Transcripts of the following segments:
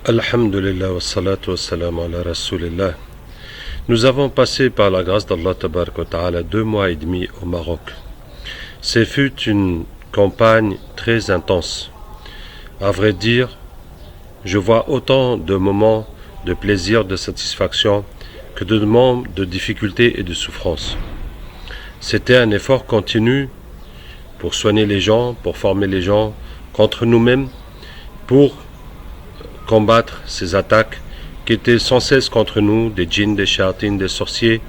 Alhamdulillah wa salatu wa salam ala rasulillah. Nous avons passé par la grâce d'Allah tabaraka wa ta'ala 2 mois et demi au Maroc. Ce fut une campagne très intense. À vrai dire, je vois autant de moments de plaisir, de satisfaction que de moments de difficulté et de souffrance. C'était un effort continu pour soigner les gens, pour former les gens contre nous-mêmes, pour combattre ces attaques qui étaient sans cesse contre nous, des djinns, des shayatines, des sorciers,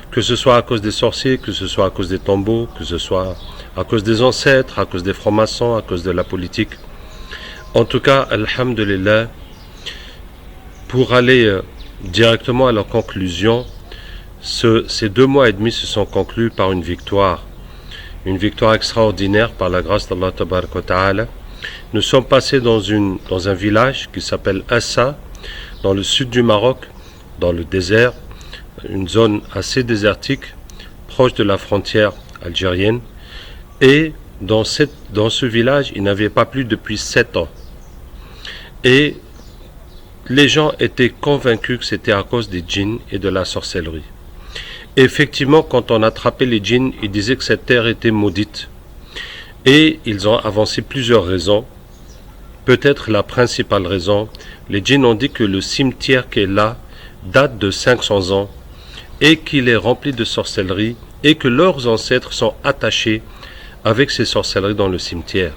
que ce soit à cause des sorciers, que ce soit à cause des tombeaux, que ce soit à cause des ancêtres, à cause des francs-maçons, à cause de la politique. En tout cas, alhamdulillah, pour aller directement à la conclusion, ces 2 mois et demi se sont conclus par une victoire extraordinaire par la grâce d'Allah tabaraka wa ta'ala. Nous sommes passés dans un village qui s'appelle Assa, dans le sud du Maroc, dans le désert, une zone assez désertique, proche de la frontière algérienne. Et dans ce village, il n'avait pas plu depuis 7 ans. Et les gens étaient convaincus que c'était à cause des djinns et de la sorcellerie. Et effectivement, quand on attrapait les djinns, ils disaient que cette terre était maudite. Et ils ont avancé plusieurs raisons. Peut-être la principale raison, les djinns ont dit que le cimetière qui est là date de 500 ans et qu'il est rempli de sorcellerie et que leurs ancêtres sont attachés avec ces sorcelleries dans le cimetière.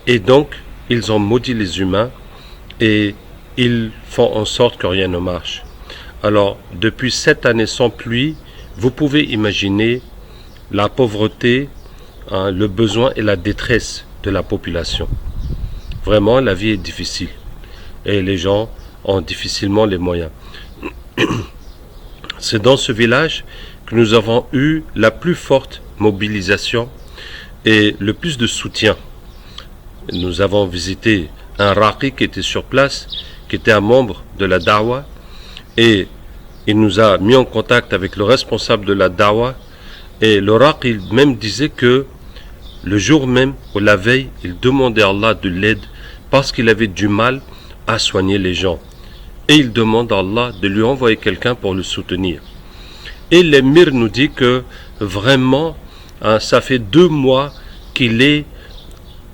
Et donc, ils ont maudit les humains et ils font en sorte que rien ne marche. Alors, depuis 7 années sans pluie, vous pouvez imaginer la pauvreté, le besoin et la détresse de la population. Vraiment, la vie est difficile et les gens ont difficilement les moyens. C'est dans ce village que nous avons eu la plus forte mobilisation et le plus de soutien. Nous avons visité un raqi qui était sur place, qui était un membre de la Dawa, et il nous a mis en contact avec le responsable de la Dawa, et le raqi même disait que le jour même ou la veille, il demandait à Allah de l'aide parce qu'il avait du mal à soigner les gens. Et il demande à Allah de lui envoyer quelqu'un pour le soutenir. Et l'émir nous dit que vraiment, ça fait 2 mois qu'il est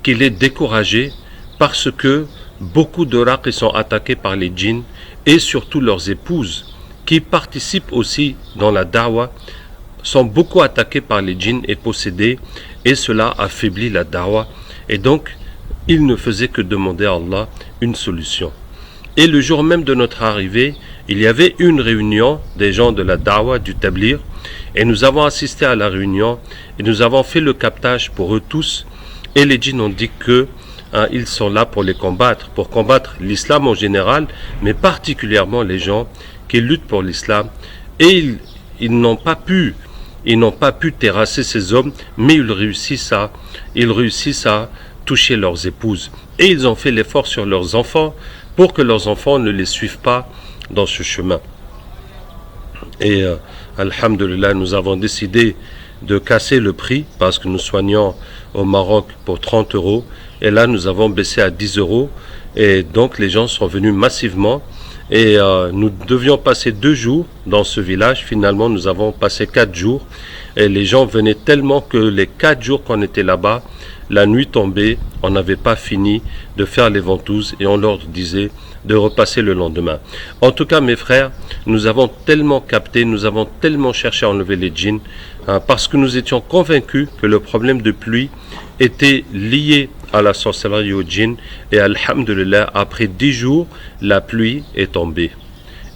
découragé parce que beaucoup de raqis sont attaqués par les djinns et surtout leurs épouses qui participent aussi dans la da'wah sont beaucoup attaqués par les djinns et possédés, et cela affaiblit la da'wah, et donc il ne faisait que demander à Allah une solution. Et le jour même de notre arrivée, il y avait une réunion des gens de la da'wah, du tablir, et nous avons assisté à la réunion et nous avons fait le captage pour eux tous, et les djinns ont dit que ils sont là pour combattre l'islam en général, mais particulièrement les gens qui luttent pour l'islam, et ils n'ont pas pu terrasser ces hommes, mais ils réussissent à toucher leurs épouses. Et ils ont fait l'effort sur leurs enfants pour que leurs enfants ne les suivent pas dans ce chemin. Et alhamdulillah, nous avons décidé de casser le prix parce que nous soignons au Maroc pour 30 €. Et là, nous avons baissé à 10 €. Et donc, les gens sont venus massivement. Et nous devions passer 2 jours dans ce village. Finalement, nous avons passé 4 jours. Et les gens venaient tellement que les 4 jours qu'on était là-bas, la nuit tombée, on n'avait pas fini de faire les ventouses et on leur disait de repasser le lendemain. En tout cas, mes frères, nous avons tellement capté, nous avons tellement cherché à enlever les djinns, parce que nous étions convaincus que le problème de pluie était lié à la sorcellerie au djinn, et alhamdulillah, après 10 jours, la pluie est tombée.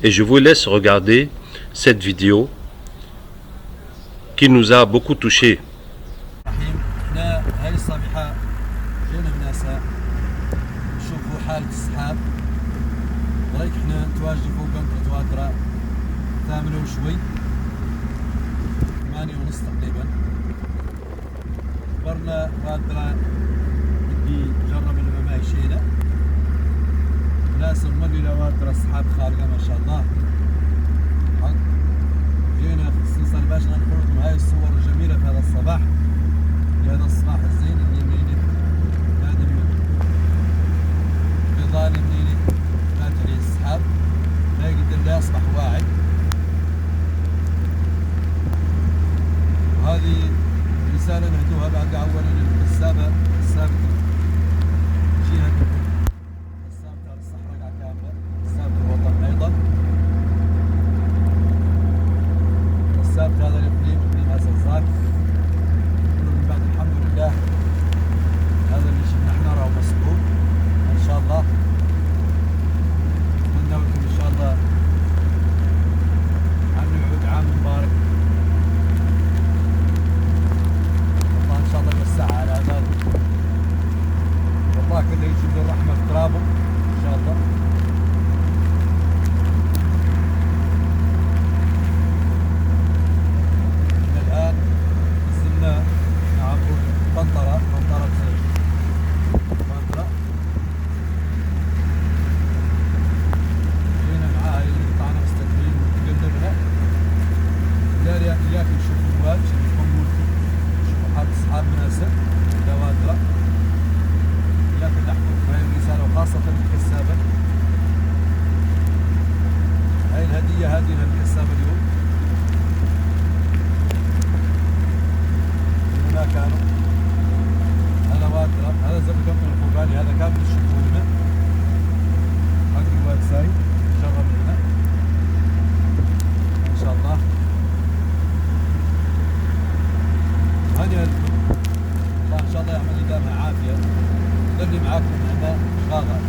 Et je vous laisse regarder cette vidéo qui nous a beaucoup touchés. برنا غادرة بدي جرب الماء شينا ناس المدينة غادرة أصحاب خارجة ما شاء الله حق جينا خصيصا باش غنقول لكم هاي الصور الجميلة في هذا الصباح، في هذا الصباح الزين اللي هذا الظالم اللي مشاهدينا الكسام اليوم هنا كانوا هذا واترا هذا زر الكابتن الفوقاني هذا كامل تشوفونه حق الواد ساي شغل هنا ان شاء الله هاني الله ان شاء الله يعمل لي دامها عافيه نبني معاكم هنا غاغا.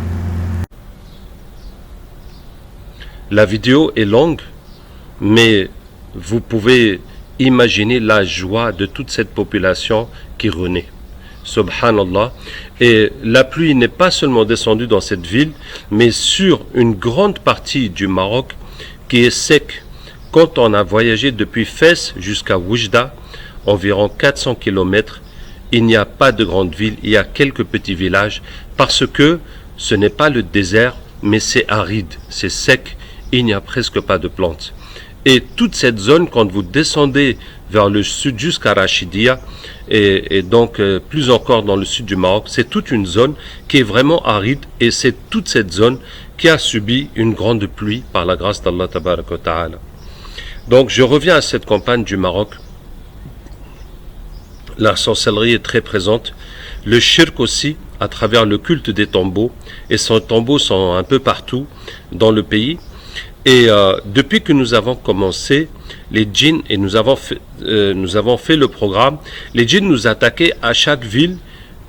La vidéo est longue, mais vous pouvez imaginer la joie de toute cette population qui renaît. Subhanallah. Et la pluie n'est pas seulement descendue dans cette ville, mais sur une grande partie du Maroc qui est sec. Quand on a voyagé depuis Fès jusqu'à Oujda, environ 400 km, il n'y a pas de grande ville, il y a quelques petits villages, parce que ce n'est pas le désert, mais c'est aride, c'est sec, il n'y a presque pas de plantes. Et toute cette zone, quand vous descendez vers le sud jusqu'à Rachidia, et donc plus encore dans le sud du Maroc, c'est toute une zone qui est vraiment aride, et c'est toute cette zone qui a subi une grande pluie par la grâce d'Allah Tabaraka wa Ta'ala. Donc je reviens à cette campagne du Maroc. La sorcellerie est très présente, le shirk aussi, à travers le culte des tombeaux, et ces tombeaux sont un peu partout dans le pays. Et depuis que nous avons commencé, les djinns, et nous avons fait le programme, les djinns nous attaquaient à chaque ville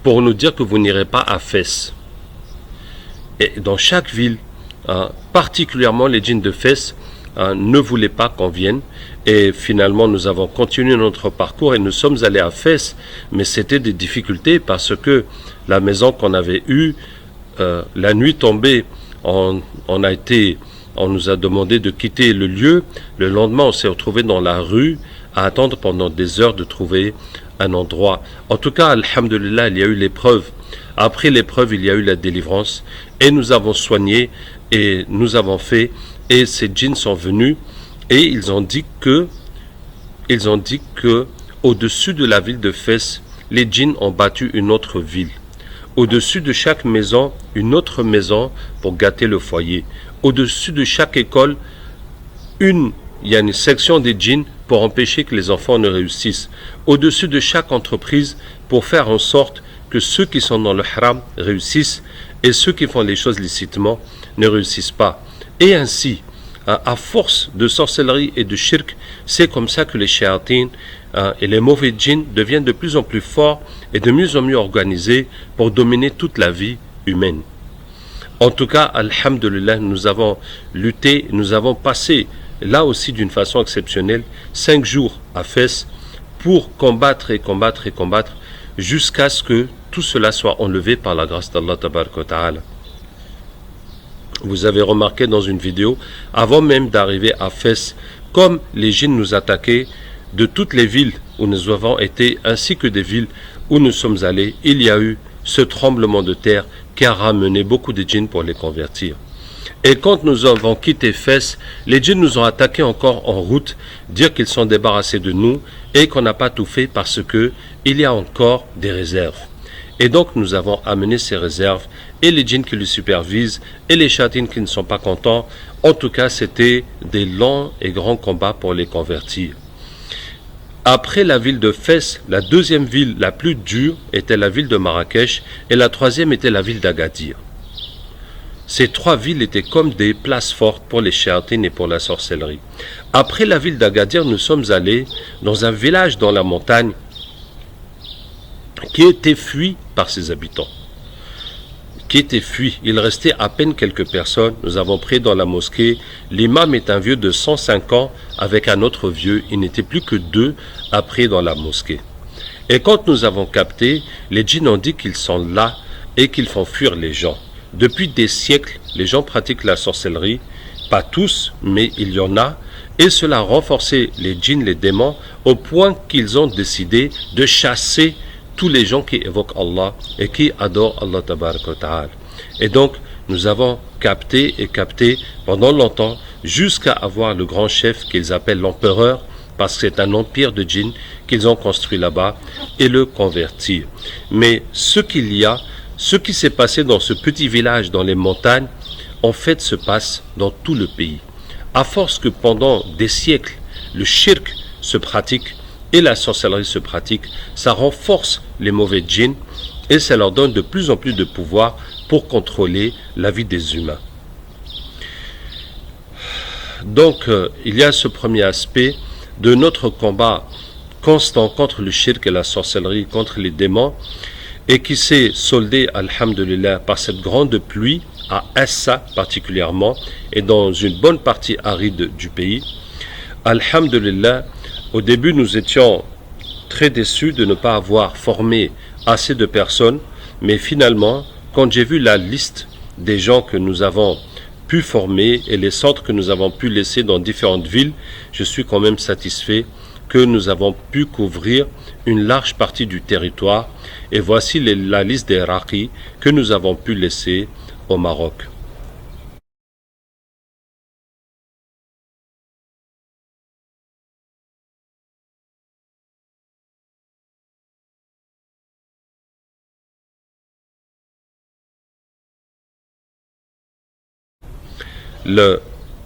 pour nous dire que vous n'irez pas à Fès. Et dans chaque ville, particulièrement les djinns de Fès, ne voulaient pas qu'on vienne. Et finalement, nous avons continué notre parcours et nous sommes allés à Fès. Mais c'était des difficultés parce que la maison qu'on avait eue, la nuit tombée, on nous a demandé de quitter le lieu. Le lendemain, on s'est retrouvé dans la rue à attendre pendant des heures de trouver un endroit. En tout cas, alhamdulillah, il y a eu l'épreuve. Après l'épreuve, il y a eu la délivrance. Et nous avons soigné et nous avons fait. Et ces djinns sont venus et ils ont dit que au-dessus de la ville de Fès, les djinns ont battu une autre ville. Au-dessus de chaque maison, une autre maison pour gâter le foyer. Au-dessus de chaque école, il y a une section des djinns pour empêcher que les enfants ne réussissent. Au-dessus de chaque entreprise pour faire en sorte que ceux qui sont dans le haram réussissent et ceux qui font les choses licitement ne réussissent pas. Et ainsi, à force de sorcellerie et de shirk, c'est comme ça que les shayatines et les mauvais djinns deviennent de plus en plus forts et de mieux en mieux organisés pour dominer toute la vie humaine. En tout cas, alhamdulillah, nous avons lutté, nous avons passé là aussi d'une façon exceptionnelle 5 jours à Fès pour combattre et combattre et combattre jusqu'à ce que tout cela soit enlevé par la grâce d'Allah Tabaraka wa Ta'ala. Vous avez remarqué dans une vidéo, avant même d'arriver à Fès, comme les djinns nous attaquaient de toutes les villes où nous avons été, ainsi que des villes où nous sommes allés, il y a eu ce tremblement de terre qui a ramené beaucoup de djinns pour les convertir. Et quand nous avons quitté Fès, les djinns nous ont attaqués encore en route, dire qu'ils sont débarrassés de nous et qu'on n'a pas tout fait parce que il y a encore des réserves. Et donc nous avons amené ces réserves et les djinns qui les supervisent et les chatines qui ne sont pas contents. En tout cas, c'était des longs et grands combats pour les convertir. Après la ville de Fès, la deuxième ville la plus dure était la ville de Marrakech et la troisième était la ville d'Agadir. Ces 3 villes étaient comme des places fortes pour les chatines et pour la sorcellerie. Après la ville d'Agadir, nous sommes allés dans un village dans la montagne qui était fui par ses habitants. Il restait à peine quelques personnes. Nous avons pris dans la mosquée. L'imam est un vieux de 105 ans avec un autre vieux. Il n'était plus que 2 à prier dans la mosquée. Et quand nous avons capté, les djinns ont dit qu'ils sont là et qu'ils font fuir les gens. Depuis des siècles, les gens pratiquent la sorcellerie. Pas tous, mais il y en a. Et cela a renforcé les djinns, les démons, au point qu'ils ont décidé de chasser tous les gens qui évoquent Allah et qui adorent Allah Tabaraka wa Ta'ala. Et donc, nous avons capté et capté pendant longtemps jusqu'à avoir le grand chef qu'ils appellent l'empereur, parce que c'est un empire de djinns qu'ils ont construit là-bas, et le convertir. Mais ce qui s'est passé dans ce petit village dans les montagnes, en fait se passe dans tout le pays. À force que pendant des siècles, le shirk se pratique et la sorcellerie se pratique, ça renforce les mauvais djinns et ça leur donne de plus en plus de pouvoir pour contrôler la vie des humains. Donc, il y a ce premier aspect de notre combat constant contre le shirk et la sorcellerie, contre les démons, et qui s'est soldé, alhamdulillah, par cette grande pluie, à Assa particulièrement, et dans une bonne partie aride du pays. Alhamdulillah, au début nous étions très déçus de ne pas avoir formé assez de personnes, mais finalement, quand j'ai vu la liste des gens que nous avons pu former et les centres que nous avons pu laisser dans différentes villes, je suis quand même satisfait que nous avons pu couvrir une large partie du territoire. Et voici la liste des raqis que nous avons pu laisser au Maroc. Le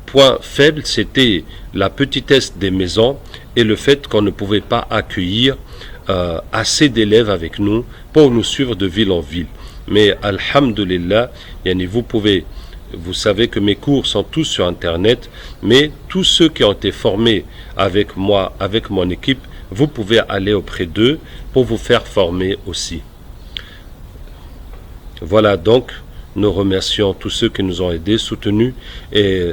point faible, c'était la petitesse des maisons et le fait qu'on ne pouvait pas accueillir assez d'élèves avec nous pour nous suivre de ville en ville. Mais alhamdulillah, vous savez que mes cours sont tous sur internet, mais tous ceux qui ont été formés avec moi, avec mon équipe, vous pouvez aller auprès d'eux pour vous faire former aussi. Voilà donc. Nous remercions tous ceux qui nous ont aidés, soutenus, et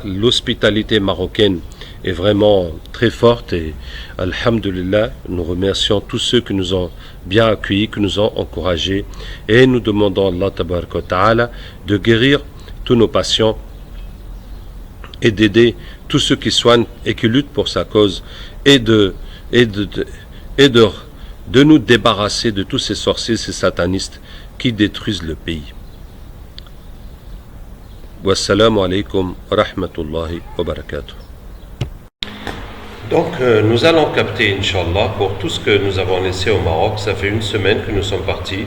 l'hospitalité marocaine est vraiment très forte et alhamdulillah, nous remercions tous ceux qui nous ont bien accueillis, qui nous ont encouragés, et nous demandons à Allah tabaraka wa ta'ala de guérir tous nos patients et d'aider tous ceux qui soignent et qui luttent pour sa cause et de nous débarrasser de tous ces sorciers, ces satanistes qui détruisent le pays. Wassalamu alaikum wa rahmatullahi wa barakatuh. Donc nous allons capter, Inch'Allah, pour tout ce que nous avons laissé au Maroc. Ça fait une semaine que nous sommes partis.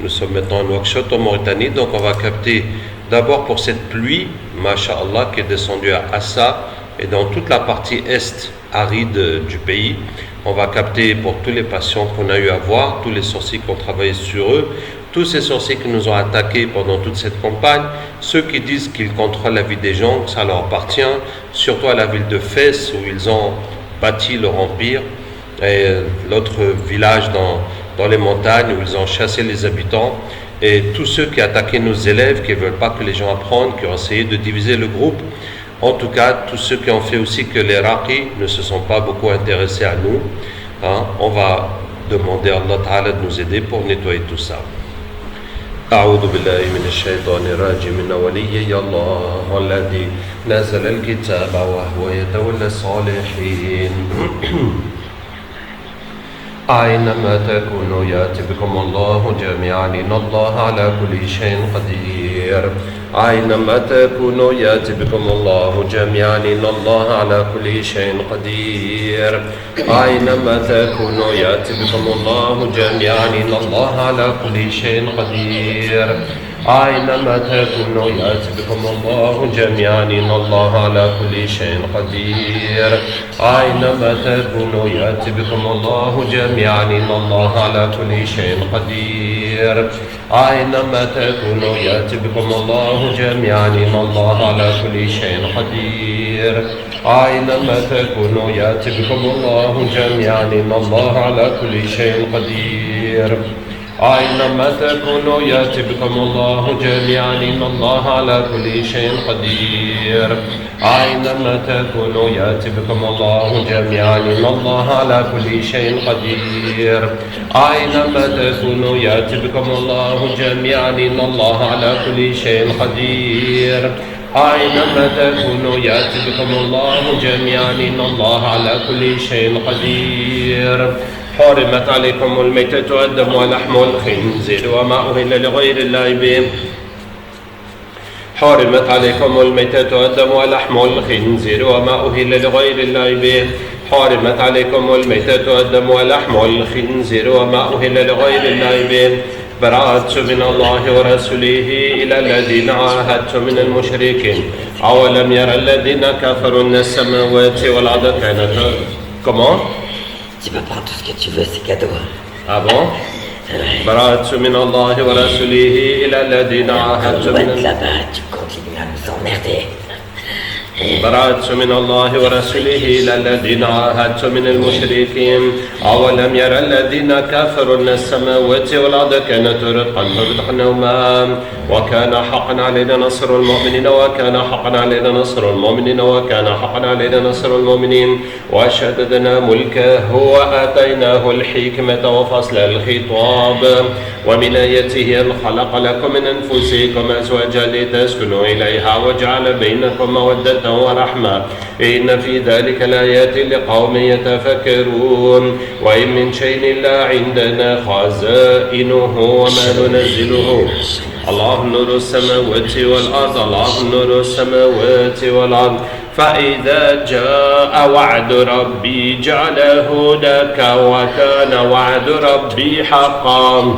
Nous sommes maintenant à Nouakchott en Mauritanie. Donc on va capter d'abord pour cette pluie, Masha'Allah, qui est descendue à Assa et dans toute la partie est aride du pays. On va capter pour tous les patients qu'on a eu à voir, tous les sorciers qui ont travaillé sur eux, tous ces sorciers qui nous ont attaqués pendant toute cette campagne, ceux qui disent qu'ils contrôlent la vie des gens, que ça leur appartient, surtout à la ville de Fès où ils ont bâti leur empire, et l'autre village dans les montagnes où ils ont chassé les habitants, et tous ceux qui attaquaient nos élèves, qui ne veulent pas que les gens apprennent, qui ont essayé de diviser le groupe. En tout cas, tous ceux qui ont fait aussi que les raqis ne se sont pas beaucoup intéressés à nous. On va demander à Allah Ta'ala de nous aider pour nettoyer tout ça. أعوذ بالله من الشيطان الرجيم إن وليي الله الذي نزل الكتاب وهو يتولى الصالحين أينما تكونوا يأتي بكم الله جميعا إن الله على كل شيء قدير أينما تكونوا يأتي بكم الله جميعا إن الله على كل شيء قدير أينما تكونوا يأتي بكم الله جميعا إن الله على كل شيء قدير أينما تكونوا يأتي بكم الله جميعا إن الله على كل شيء قدير أينما تكونوا يأتي بكم الله جميعا إن الله على كل شيء قدير أينما تكونوا يأتي بكم الله جميعا إن الله على كل شيء قدير أينما تكونوا يأتي بكم الله جميعا إن الله على كل شيء قدير أينما تكونوا يأتي بكم الله جميعا إن الله على كل شيء قدير أينما تكونوا يأتي بكم الله جميعا إن الله على كل شيء قدير أينما تكونوا يأتي بكم الله جميعا إن الله على كل شيء قدير أينما تكونوا يأتي بكم الله جميعا إن الله على كل شيء قدير حرمت عليكم الميتة والدم ولحم الخنزير وما أهل لغير الله به حرمت عليكم الميتة والدم ولحم الخنزير وما أهل لغير الله به حرمت عليكم الميتة والدم ولحم الخنزير وما أهل لغير الله به براءة من الله ورسوله إلى الذين عاهدتم من المشركين أولم يرى الذين كفروا أن السماوات والأرض كانتا. Comment? Tu peux prendre tout ce que tu veux, c'est cadeau. Ah bon? براءة من الله ورسوله إلى الذين Quand عاهدتم tu vas être من là-bas, tu continues à nous emmerder. براءة من الله ورسوله إلى الذين عاهدتم من المشركين أولم يرى الذين كفروا أن السماوات والأرض كانتا رتقا ففتقناهما وكان حقا علينا نصر المؤمنين وكان حقا علينا نصر المؤمنين وكان حقا علينا نصر المؤمنين وشددنا ملكه وآتيناه الحكمة وفصل الخطاب ومن آياته أن خلق لكم من أنفسكم أزواجا لتسكنوا إليها وجعل بينكم مودة ورحمة إن في ذلك لآيات لقوم يتفكرون وإن من شيء إلا عندنا خزائنه وما ننزله الله نور السماوات والأرض الله نور السماوات والأرض فإذا جاء وعد ربي جعله دكا وكان وعد ربي حقا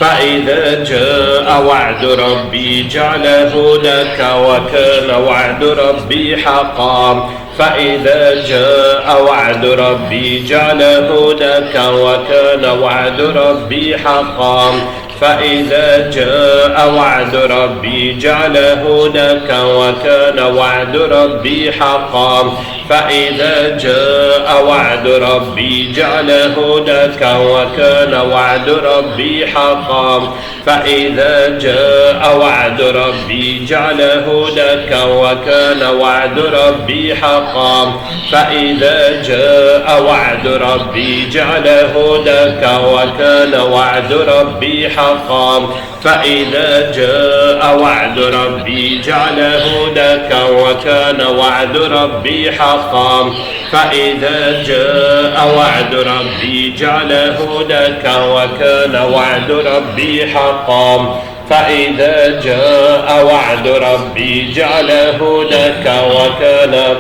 فإذا جاء وعد ربي جعله دكا وكان وعد ربي حقا فإذا جاء وعد ربي جعله دكا وكان وعد ربي حقا فإذا جاء وعد ربي جعله دكا وكان وعد ربي حقا فإذا جاء وعد ربي جعله دكا وكان وعد ربي حقا فإذا جاء وعد ربي جعله دكا وكان وعد ربي حقا فإذا جاء وعد ربي جعله دكا وكان وعد ربي حقا فإذا جاء وعد ربي جعله دكا وكان وعد ربي حقا فإذا جاء وعد ربي جعله دكا وكان وعد ربي حقا فإذا جاء وعد ربي جعله دكا وكان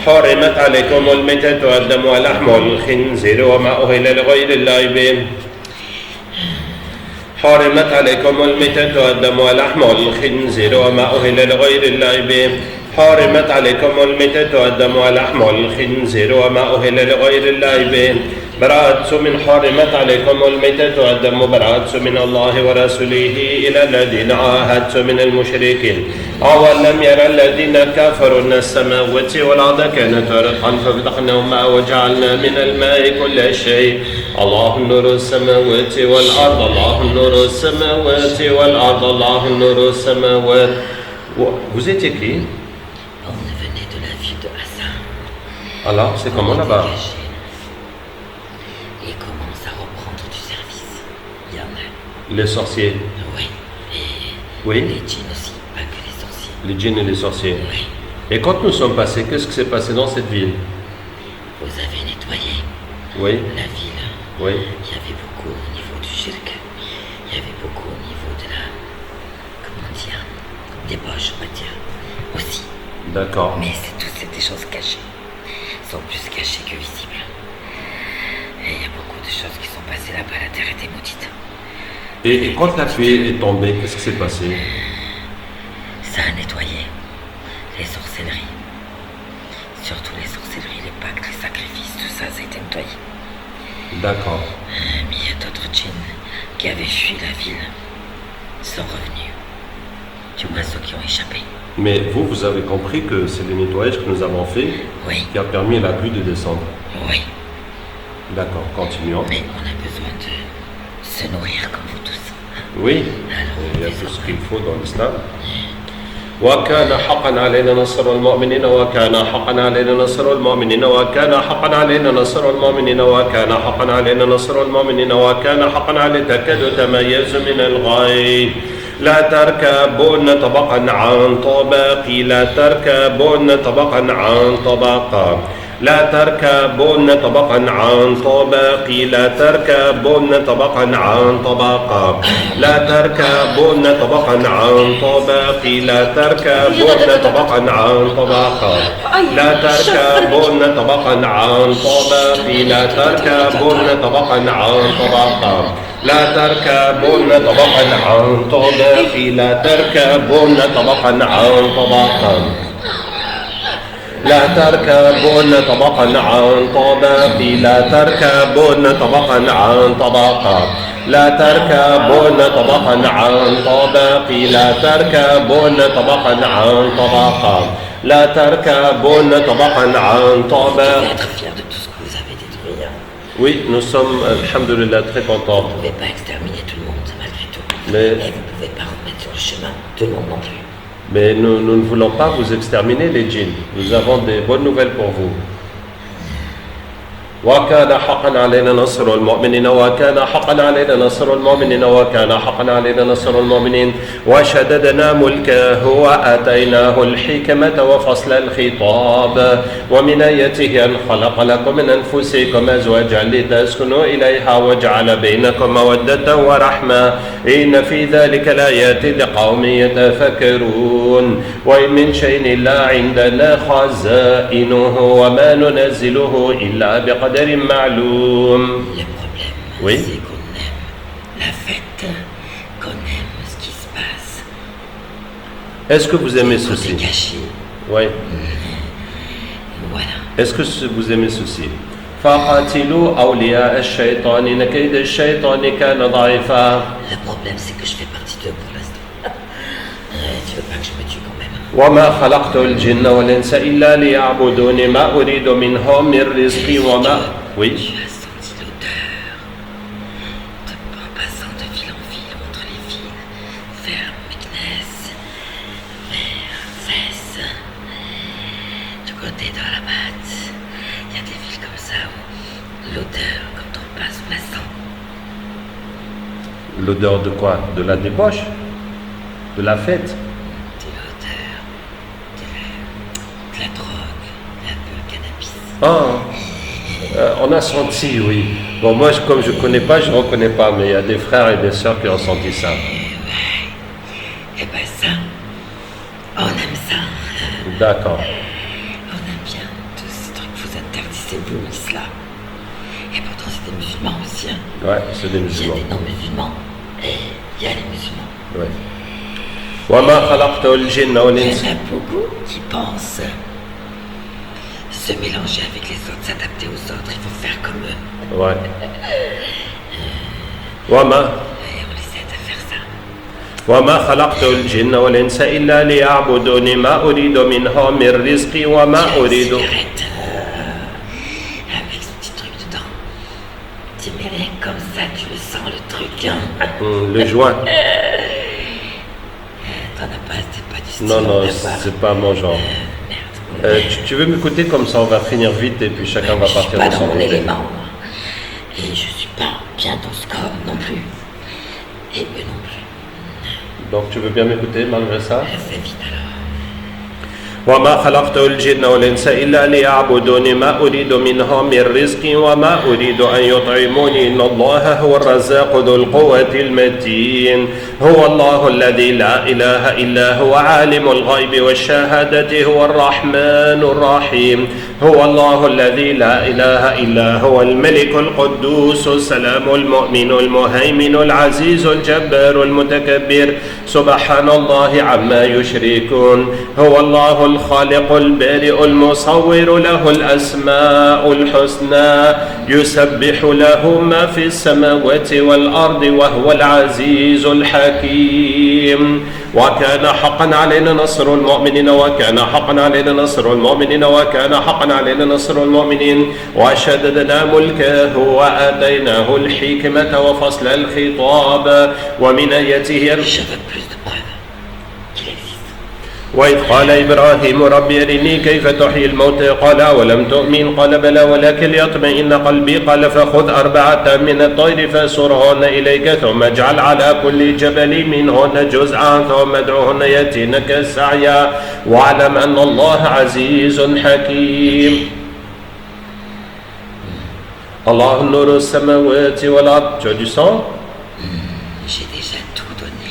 حرمت عليكم الميتة والدم ولحم الخنزير وما أهل لغير الله به حرمت عليكم الميتة والدم ولحم الخنزير وما أهل لغير الله به حرمت عليكم الميتة والدم ولحم الخنزير وما أهل لغير الله به براءة من حرمت عليكم الميتة والدم براءة من الله ورسوله إلى الذين عاهدتم من المشركين أولم يرى الذين كفروا أن السماوات والأرض كانتا رتقا ففتقناهما وجعلنا من الماء كل شيء الله نور السماوات والأرض الله نور السماوات والأرض الله نور السماوات. Vous étiez qui? On venait de la ville de Hassan. Alors, c'est comment là-bas? Et commence à reprendre du service. Il y en a. Les sorciers. Oui. Et Oui. les djinns aussi, pas que les sorciers. Les djinns et les sorciers. Oui. Et quand nous sommes passés, qu'est-ce qui s'est passé dans cette ville? Vous avez nettoyé Oui, la ville. oui. Il y avait beaucoup au niveau du shirk. Il y avait beaucoup au niveau de la... Comment dire? Des poches, on va dire. Aussi. D'accord. Mais c'est des choses cachées. Elles sont plus cachées que visibles. Et il y a beaucoup de choses qui sont passées là-bas. La terre était maudite. Et quand la pluie est tombée, qu'est-ce qui s'est passé? Ça a nettoyé les sorcelleries. Surtout les sorcelleries, les pactes, les sacrifices, tout ça, ça a été nettoyé. D'accord. Mais il y a d'autres djinns qui avaient fui la ville sont revenus. Du moins ceux qui ont échappé. Mais vous, vous avez compris que c'est le nettoyage que nous avons fait Oui, qui a permis à la pluie de descendre. oui. D'accord, continuons. Mais on a besoin de se nourrir comme vous tous. Oui, il y a tout ce qu'il faut dans l'islam. وكان حقا علينا نصر المؤمنين وكان حقا علينا نصر المؤمنين وكان حقا علينا نصر المؤمنين وكان حقا علينا نصر المؤمنين وكان حقا علينا تكاد تميز من الغيظ لا تركبون طبقا عن طبق لا تركبون طبقا عن طبق لا تركبون طبقا عن طبق لا تركبون طبقا عن طبق لا تركبون طبقا عن طبق لا تركبون طبقا عن طبق لا تركبون طبقا عن طبق لا تركبون طبقا عن طبق لا تركبون طبقا عن طبق لا تركبون طبقا عن طبق لا تركبون طبقا عن طبق لا تركبون طبقا عن طبق لا تركبون طبقا عن طبق لا تركبون طبقا عن طبق لا تركبون طبقا عن طبق. Être fier de tout ce que vous avez détruit. Oui, nous sommes, alhamdoulilah, très contents. Vous ne pouvez pas exterminer tout le monde, malgré tout. Mais- Et vous ne pouvez pas remettre sur le chemin tout le monde non plus. Mais nous ne voulons pas vous exterminer les djinns. Nous avons des bonnes nouvelles pour vous. وكان حقا علينا نصر المؤمنين وكان حقا علينا نصر المؤمنين وكان حقا علينا نصر المؤمنين وشددنا ملكه وآتيناه الحكمة وفصل الخطاب ومن آياته أن خلق لكم من أنفسكم أزواجا لتسكنوا إليها وجعل بينكم مودة ورحمة إن في ذلك لآيات لقوم يتفكرون وإن من شيء إلا عندنا خزائنه وما ننزله إلا بقدر معلوم. Le problème, Oui. c'est qu'on aime la fête, qu'on aime ce qui se passe. Est-ce que vous aimez Qu'on est ceci? caché. Oui. Voilà. Est-ce que vous aimez ceci? فقاتلوا أولياء الشيطان إن كيد الشيطان كان ضعيفا. Le problème, c'est que je fais partie d'eux pour l'instant. Tu veux pas que je me tue quand même? وما خلقت الجن والإنس إلا ليعبدون ما أريد منهم من رزق وما. Oui. Tu as senti l'odeur de passant de ville en ville, entre les villes, vers Meknès, vers Fès, du côté de Rabat. Il y a des villes comme ça où l'odeur, quand on passe, on la sent. L'odeur de quoi? De la débauche? De la fête? De l'odeur, de la drogue, un peu le cannabis. Ah, on a senti, oui. Bon, moi, comme je ne connais pas, je ne reconnais pas, mais il y a des frères et des sœurs qui ont senti ça. Et ben ça, on aime ça. D'accord. On aime bien tous ces trucs que vous interdisez, vous, l'islam. Et pourtant, c'est des musulmans aussi. Hein. Ouais, c'est des Il y a musulmans. des non-musulmans et il y a les musulmans. Ouais. وما خلقت الجن Il y والإنس. en a beaucoup qui pensent se mélanger avec les autres, s'adapter aux autres, il faut faire comme eux. Ouais. وما Et on les aide à faire ça. وما خلقت الجن والإنس إلا ليعبدون ما أريد منهم من رزق وما Une أريد. cigarette avec ce petit truc dedans. Tu mets rien comme ça, tu le sens le truc. Hein. Le joint. T'en as pas, c'est pas du style. Non, non, on va voir. c'est pas mon genre. Merde. Tu veux m'écouter comme ça, on va finir vite et puis chacun va Je suis partir pas de son dans mon côté. élément, moi. Et je suis pas bien dans ce corps non plus. Et eux non plus. Donc tu veux bien m'écouter malgré ça? Fais vite alors. وما خلقت الجن والإنس إلا ليعبدون ما أريد منهم من رزق وما أريد أن يطعموني إن الله هو الرزاق ذو القوة المتين هو الله الذي لا إله إلا هو عالم الغيب والشهادة هو الرحمن الرحيم هو الله الذي لا إله إلا هو الملك القدوس السلام المؤمن المهيمن العزيز الجبار المتكبر سبحان الله عما يشركون هو الله الخالق البارئ المصور له الأسماء الحسنى يسبح له ما في السماوات والأرض وهو العزيز الحكيم وكان حقا علينا نصر المؤمنين وكان حقا علينا نصر المؤمنين وكان حقا علينا نصر المؤمنين وشددنا ملكه وآتيناه الحكمة وفصل الخطاب ومن آياته Je veux plus de preuves qu'il existe. وإذ قال إبراهيم رب أرني كيف تحيي الموتى قال أولم تؤمن قال بلى ولكن ليطمئن قلبي قال فخذ 4 من الطير فسرهن إليك ثم اجعل على كل جبل منهن جزءا ثم ادعوهن يأتينك سعيا واعلم أن الله عزيز حكيم الله نور السماوات والأرض. Tu as du sang? J'ai déjà tout donné.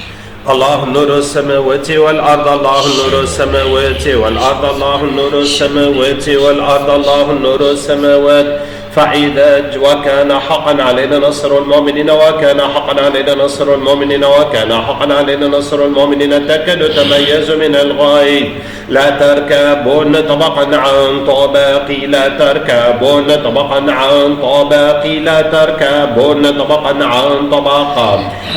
الله نور السماوات والأرض الله نور السماوات والأرض الله نور السماوات والأرض الله نور السماوات وكان حقا علينا نصر المؤمنين وكان حقا علينا نصر المؤمنين وكان حقا علينا نصر المؤمنين تكاد تميز من الغيظ لا تركبون طبقا عن طبق لا تركبون طبقا عن طبق لا تركبون طبقا عن طبق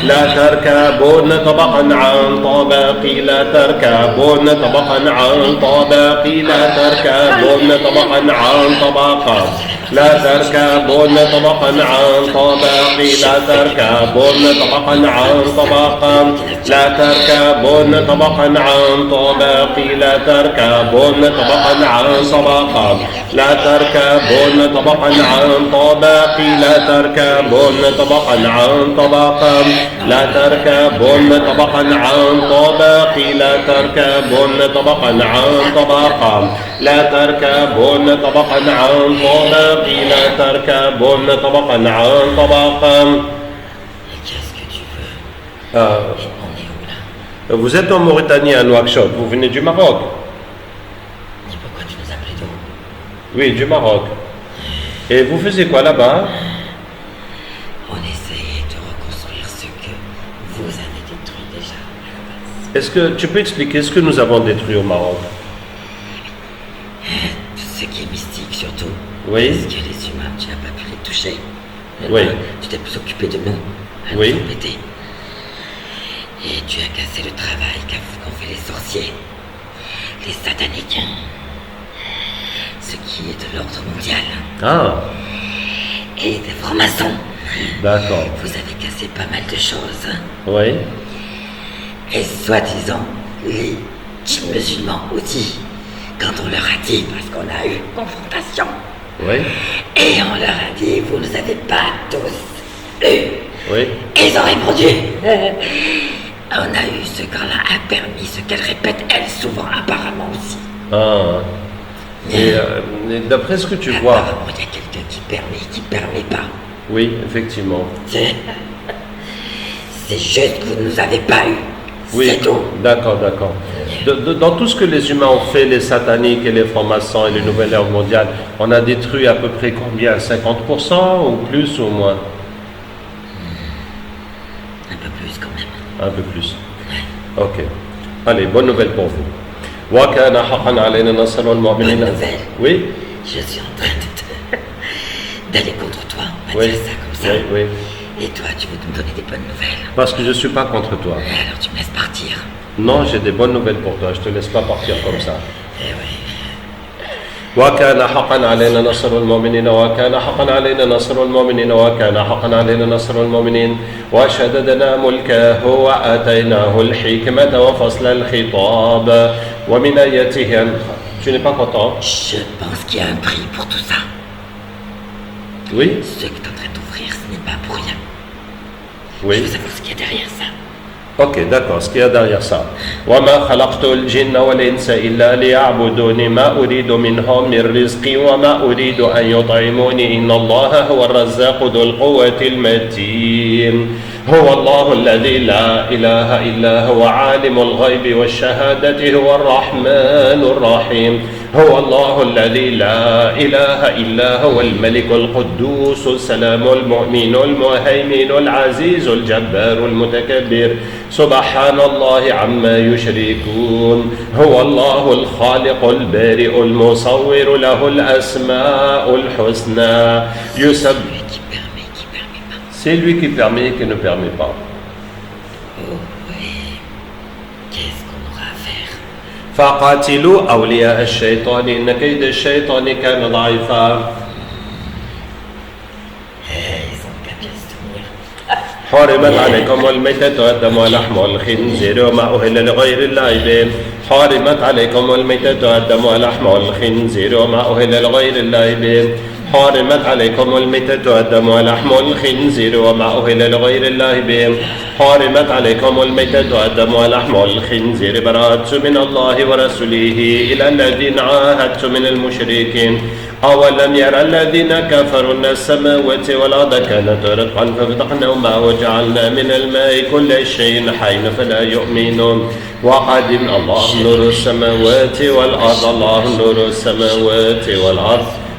لا تركبون طبقا عن طبق لا تركبون طبقا عن طبق لا تركبون طبقا عن طبق لا تركبون طبقا عن طبق لا تركبون طبقا عن طبق لا تركبون طبقا عن طبق لا تركبون طبقا عن طبق لا تركبون طبقا عن طبق لا تركبون طبقا عن طبق لا تركبون طبقا عن طبق لا تركبون طبقا عن طبق لا تركبون طبقا عن طبق لا تركبون طبقا عن طبق. Qu'est-ce que tu veux? On est où là? Vous êtes en Mauritanie à Nouakchott, vous venez du Maroc? Dis pourquoi tu nous as pris d'eau? Oui, du Maroc. Et vous faisiez quoi là-bas? On essayait de reconstruire ce que vous avez détruit déjà à la base. Est-ce que tu peux expliquer ce que nous avons détruit au Maroc? Tout ce qui est mystique surtout. Oui. Parce que les humains, tu n'as pas pu les toucher. Oui. Tu t'es plus occupé de nous. À Oui. nous embêter. Et tu as cassé le travail qu'ont fait les sorciers. Les sataniques. Ce qui est de l'ordre mondial. Ah, Et des francs-maçons. d'accord. Vous avez cassé pas mal de choses. Oui. Et soi-disant, les musulmans aussi, quand on leur a dit, parce qu'on a eu confrontation, Oui. et on leur a dit, vous ne nous avez pas tous eu. Oui. Et ils ont répondu, on a eu ce qu'Allah a permis, ce qu'elle répète elle souvent, apparemment aussi. Ah. Et d'après ce que tu vois, Apparemment, il y a quelqu'un qui permet pas. oui, effectivement. C'est juste que vous ne nous avez pas eu. Oui, C'est tout. d'accord, d'accord. Dans tout ce que les humains ont fait, les sataniques et les francs-maçons et les nouvelles ères mondiales, on a détruit à peu près combien? 50% ou plus ou moins? Un peu plus quand même. Un peu plus. Ok. Allez, bonne nouvelle pour vous. وَكَانَ حَقًّا عَلَيْنَا نَصْرُ الْمُؤْمِنِينَ. Bonne nouvelle. Oui, Je suis en train d'aller contre toi, on va oui, dire ça comme ça. oui, oui. Et toi, tu veux me donner des bonnes nouvelles. Parce que je ne suis pas contre toi. Alors tu me laisses partir. Non, j'ai des bonnes nouvelles pour toi. Je ne te laisse pas partir comme ça. Eh oui. وكان حقا علينا نصر المؤمنين وكان حقا علينا نصر المؤمنين وكان حقا علينا نصر المؤمنين وشددنا ملكه وآتيناه الحكمة وفصل الخطاب ومن آياته Tu n'es pas content? Je pense qu'il y a un prix pour tout ça. Oui? Ce que tu es en train d'offrir, ce n'est pas pour rien. Je Oui. veux savoir ce qu'il y a derrière ça. Ok, d'accord, ce qu'il y a derrière ça. وما خلقت الجن والإنس إلا ليعبدوني ما أريد منهم من رزق وما أريد أن يطعموني إن الله هو الرزاق ذو القوة المتين هو الله الذي لا إله إلا هو عالم الغيب والشهادة هو الرحمن الرحيم هو الله الذي لا إله إلا هو الملك القدوس السلام المؤمن المهيمن العزيز الجبار المتكبر سبحان الله عما يشركون هو الله الخالق البارئ المصور له الأسماء الحسنى يسبح. Celui qui permet pas. C'est lui qui permet et qui ne permet pas. Oh oui. Qu'est-ce qu'on aura à faire? فقاتلوا أولياء الشيطان إن كيد الشيطان كان ضعيفا. Ils ont qu'à bien se tenir. حرمت عليكم الميتة والدم ولحم الخنزير وما أهل لغير الله به. حرمت عليكم الميتة والدم ولحم الخنزير وما أهل لغير الله به. حرمت عليكم الميتة والدم ولحم الخنزير وما أهل لغير الله به. حرمت عليكم الميتة والدم ولحم الخنزير براءة من الله ورسوله إلى الذين عاهدتم من المشركين أولم يرى الذين كفروا أن السماوات والأرض كانت رتقا ففتقناهما وجعلنا من الماء كل شيء حي فلا يؤمنون وقدم الله نور السماوات والأرض الله نور السماوات والأرض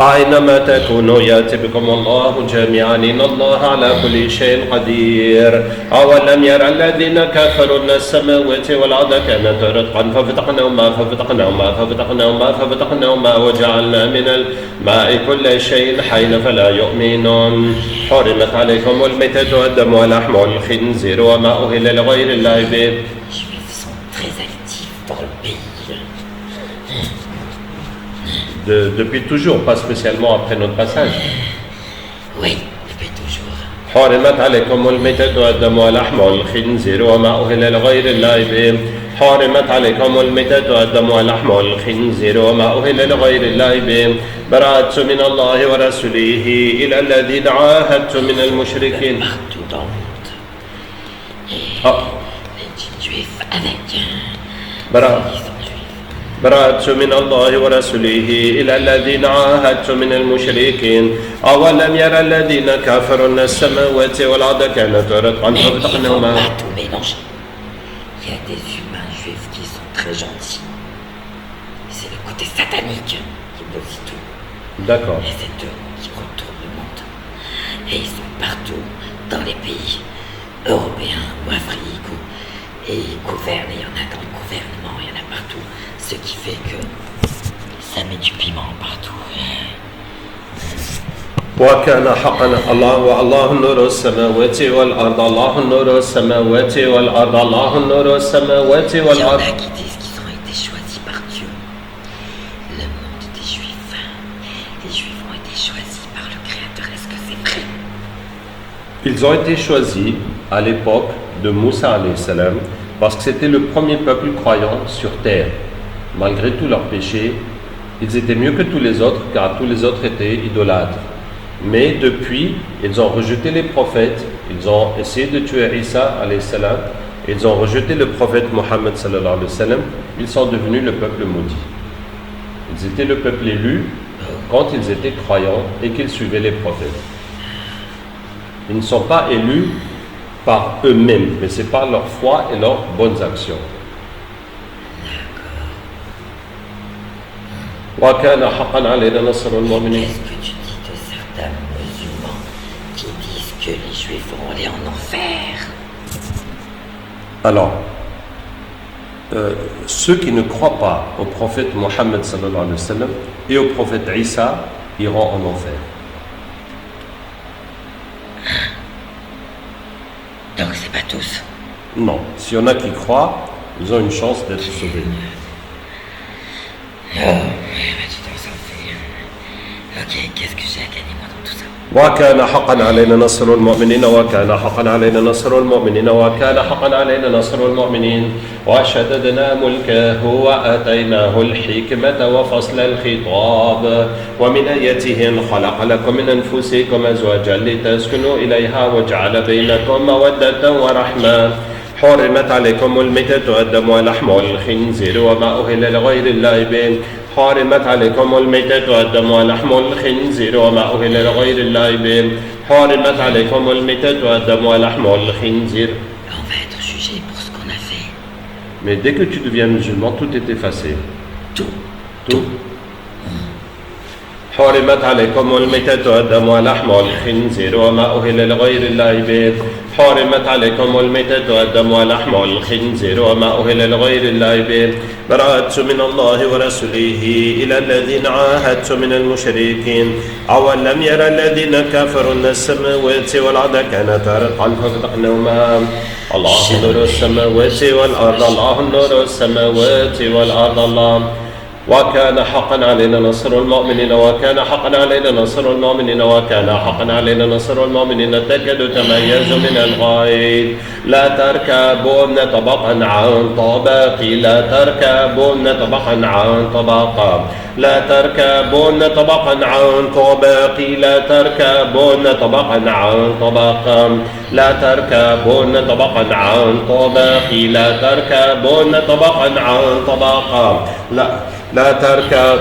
أينما تكونوا يأتي بكم الله جميعا إن الله على كل شيء قدير أولم يرى الذين كفروا أن السماوات والأرض كانت رتقا ففتقناهما وجعلنا من الماء كل شيء حي فلا يؤمنون حرمت عليكم الميتة والدم ولحم الخنزير وما أهل لغير الله به. Les Juifs sont très actifs dans le pays. Depuis toujours, pas spécialement après notre passage. Oui, depuis toujours. حرمت عليكم الميتة والدم ولحم الخنزير وما أهل لغير الله به. حرمت عليكم الميتة والدم ولحم الخنزير وما أهل لغير الله به. براءة من الله ورسوله إلى الذين عاهدتم من المشركين. Partout dans le monde. Et Ah. les Juifs avec براءة ils sont juifs. براءة من الله ورسوله إلى الذين عاهدتم من المشركين أولم يرى الذين كفروا أن السماوات والأرض كانت رتقا Mais il ne faut ففتقناهما. pas tout mélanger. Il y a des humains juifs qui sont très gentils. C'est le côté satanique qui bloque tout. D'accord. Et c'est eux qui retournent le monde. Et ils sont partout dans les pays européens ou africains et ils gouvernent. Et il y en a dans le gouvernement, il y en a partout. Ce qui fait que ça met du piment partout. وكان حقا الله نور السماوات والأرض الله نور السماوات والأرض الله نور السماوات Il y en والأرض. a qui disent qu'ils ont été choisis par Dieu. Le monde des Juifs. Les Juifs ont été choisis par le Créateur. Est-ce que c'est vrai? Ils ont été choisis à l'époque de Moussa alayhi salam parce que c'était le premier peuple croyant sur terre. Malgré tous leurs péchés, ils étaient mieux que tous les autres car tous les autres étaient idolâtres. Mais depuis, ils ont rejeté les prophètes, ils ont essayé de tuer Isa alayhi salam, ils ont rejeté le prophète Mohammed sallallahu alayhi wa sallam, ils sont devenus le peuple maudit. Ils étaient le peuple élu quand ils étaient croyants et qu'ils suivaient les prophètes. Ils ne sont pas élus par eux-mêmes, mais c'est par leur foi et leurs bonnes actions. وَكَانَ حَقًّا عَلَيْنَا نَصْرُ الْمُؤْمِنِينَ. Qu'est-ce que tu dis de certains musulmans qui disent que les Juifs vont aller en enfer? Alors, ceux qui ne croient pas au prophète Mohammed sallallahu alayhi wa sallam et au prophète Isa iront en enfer. Donc c'est pas tous. Non, s'il y en a qui croient, ils ont une chance d'être sauvés. Oh, tu t'en sors fait. Ok, qu'est-ce que j'ai à gagner moi dans tout ça? وكان حقا علينا نصر المؤمنين وكان حقا علينا نصر المؤمنين وكان حقا علينا نصر المؤمنين وشددنا ملكه وآتيناه الحكمة وفصل الخطاب ومن آياته أن خلق لكم من أنفسكم أزواجا لتسكنوا إليها وجعل بينكم مودة ورحمة حرمت عليكم الميتة والدم ولحم الخنزير وما أهل لغير الله به حرمت عليكم الميتة والدم ولحم الخنزير وما أهل لغير الله به حرمت عليكم الميتة والدم ولحم الخنزير. On va être jugé pour ce qu'on a fait. Mais dès que tu deviens musulman, tout est effacé. Tout. حرمت عليكم الميتة والدم ولحم الخنزير وما أهل لغير الله به حرمت عليكم الميتة والدم ولحم الخنزير وما أهل لغير الله به براءة من الله ورسوله إلى الذين عاهدتم من المشركين أولم يرى الذين كفروا أن السماوات والأرض كانتا رتقا ففتقناهما الله نور السماوات والأرض الله نور السماوات والأرض الله وكان حقا علينا نصر المؤمنين وكان حقا علينا نصر المؤمنين وكان حقا علينا نصر المؤمنين تكاد تميز من الغيظ لا تركبون طبقا عن طبق لا تركبون طبقا عن طبق لا تركبون طبقا عن طبق لا تركبون طبقا عن طبق لا تركبون طبقا عن طبق لا تركبون طبقا عن طبق لا تركب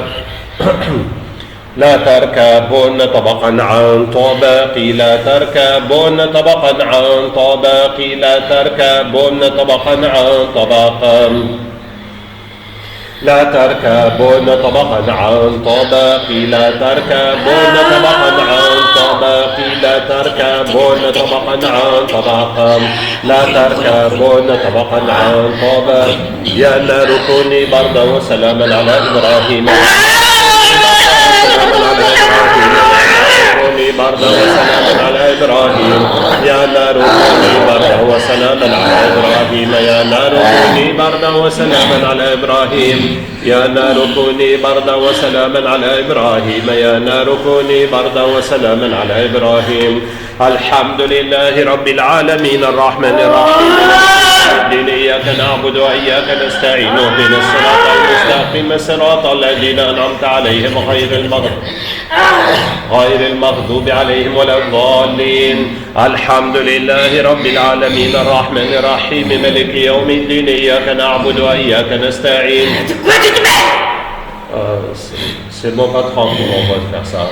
لا تركبون طبقا عن طبق لا تركبون طبقا عن طبق لا تركبون طبقا عن طبق لا تركبون طبقا عن طبق لا تركبون طبقا عن طبق لا تركبون طبقا عن طبق لا تركبون طبقا عن طبق يا نار كوني بردا وسلاما على إبراهيم بردا وسلاما على إبراهيم يا نار كوني بردا وسلاما على إبراهيم يا نار كوني بردا وسلاما على إبراهيم يا نار كوني بردا وسلاما على إبراهيم يا نار كوني بردا وسلاما على إبراهيم الحمد لله رب العالمين الرحمن الرحيم الدين إياك نعبد وإياك نستعين اهدنا الصراط المستقيم صراط الذين أنعمت عليهم غير المغضوب عليهم ولا الضالين الحمد لله رب العالمين الرحمن الرحيم ملك يوم الدين إياك نعبد وإياك نستعين. C'est mon patron qui m'envoie de faire ça.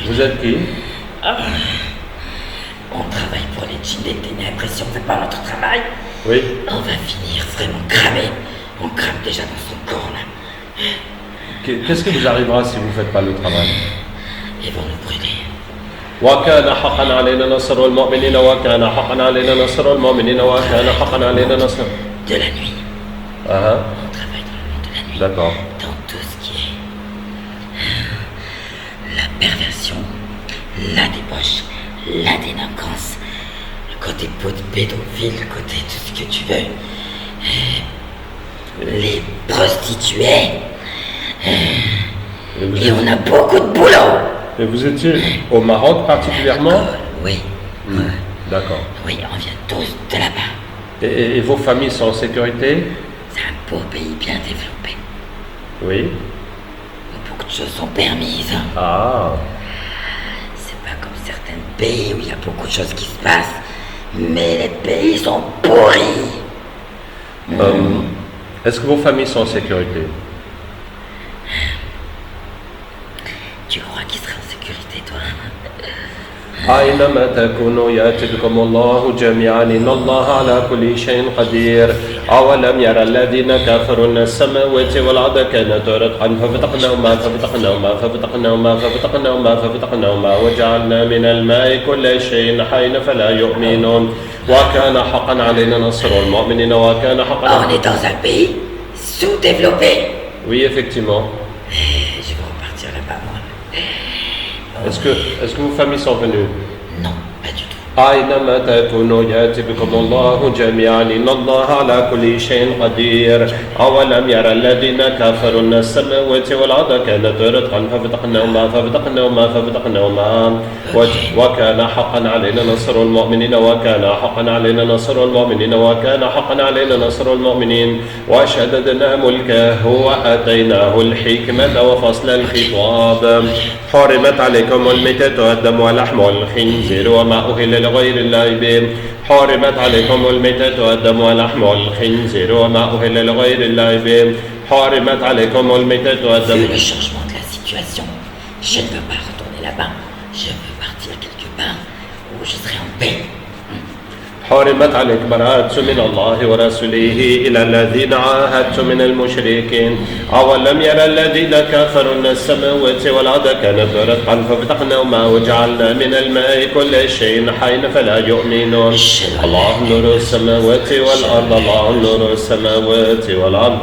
Vous êtes qui? On travaille pour les djinns des ténèbres et si on ne fait pas notre travail, oui. On va finir vraiment cramé. On crame déjà dans son corps là. Qu'est-ce qui vous arrivera si vous ne faites pas le travail? Ils vont nous brûler. وكان حقا علينا نصر المؤمنين وكان حقا علينا نصر المؤمنين وكان حقا علينا نصر. De la nuit. On travaille dans le monde de la nuit. D'accord. Dans tout ce qui est la perversion, la débauche, la délinquance, le côté pédophile, le côté tout ce que tu veux, les prostituées, et on a beaucoup de boulot. Et vous étiez au Maroc particulièrement? Oui. D'accord. Oui, on vient tous de là-bas. Et vos familles sont en sécurité? C'est un beau pays bien développé. Oui. Où beaucoup de choses sont permises. Ah. C'est pas comme certains pays où il y a beaucoup de choses qui se passent, mais les pays sont pourris. Est-ce que vos familles sont en sécurité? Tu crois qu'ils seraient en sécurité, toi? أينما تكونوا يأتي بكم الله جميعا إن الله على كل شيء قدير أولم يرى الذين كفروا أن السماوات والأرض كانتا رتقا ففتقناهما وجعلنا من الماء كل شيء حي فلا يؤمنون وكان حقا علينا نصر المؤمنين وكان حقا. On est dans un pays sous-développé. Oui, effectivement. Je vais repartir là-bas, moi. Est-ce que vos familles sont venues? Non, pas du tout. أينما تكونوا يأتي بكم الله جميعا إن الله على كل شيء قدير أولم يرى الذين كفروا أن السماوات والأرض كانتا رتقا ففتقناهما وكان حقا علينا نصر المؤمنين وكان حقا علينا نصر المؤمنين وكان حقا علينا نصر المؤمنين وشددنا ملكه وآتيناه الحكمة وفصل الخطاب حرمت عليكم الميتة والدم ولحم الخنزير وما أهل لغير الله به حرمت عليكم الميتة والدم ولحم الخنزير وما أهل لغير الله به حرمت عليكم الميتة والدم. Vu le changement de la situation, je ne veux pas retourner là-bas. Je veux partir quelque part où je serai en paix. حرمت عليك براءة من الله ورسوله إلى الذين عاهدتم من المشركين أولم يرى الذين كفروا أن السماوات والأرض كانتا رتقا ففتقناهما وجعلنا من الماء كل شيء حي فلا يؤمنون الله نور السماوات والأرض الله نور السماوات والأرض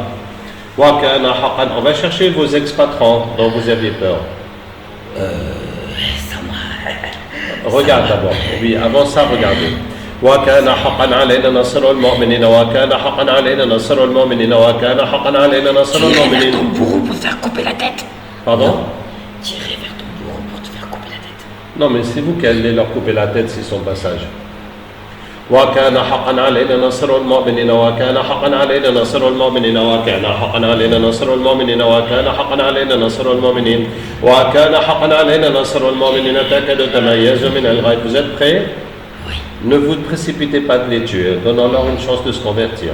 وكان حقا. On va chercher vos ex-patrons dont vous aviez peur. Sans moi. Regarde d'abord. Oui, avant ça, regardez. وكان حقا علينا نصر المؤمنين وكان حقا علينا نصر المؤمنين وكان حقا علينا نصر المؤمنين. Tu irais vers ton bourreau pour te faire couper la tête. Pardon? Tu irais vers ton bourreau pour te faire couper la tête. Non, mais c'est vous qui allez leur couper la tête s'ils sont passage. وكان حقا علينا نصر المؤمنين وكان حقا علينا نصر المؤمنين وكان حقا علينا نصر المؤمنين وكان حقا علينا نصر المؤمنين وكان حقا علينا نصر المؤمنين تكاد تميز من الغيظ. Vous êtes prêts? Ne vous précipitez pas de les tuer, donnons-leur une chance de se convertir.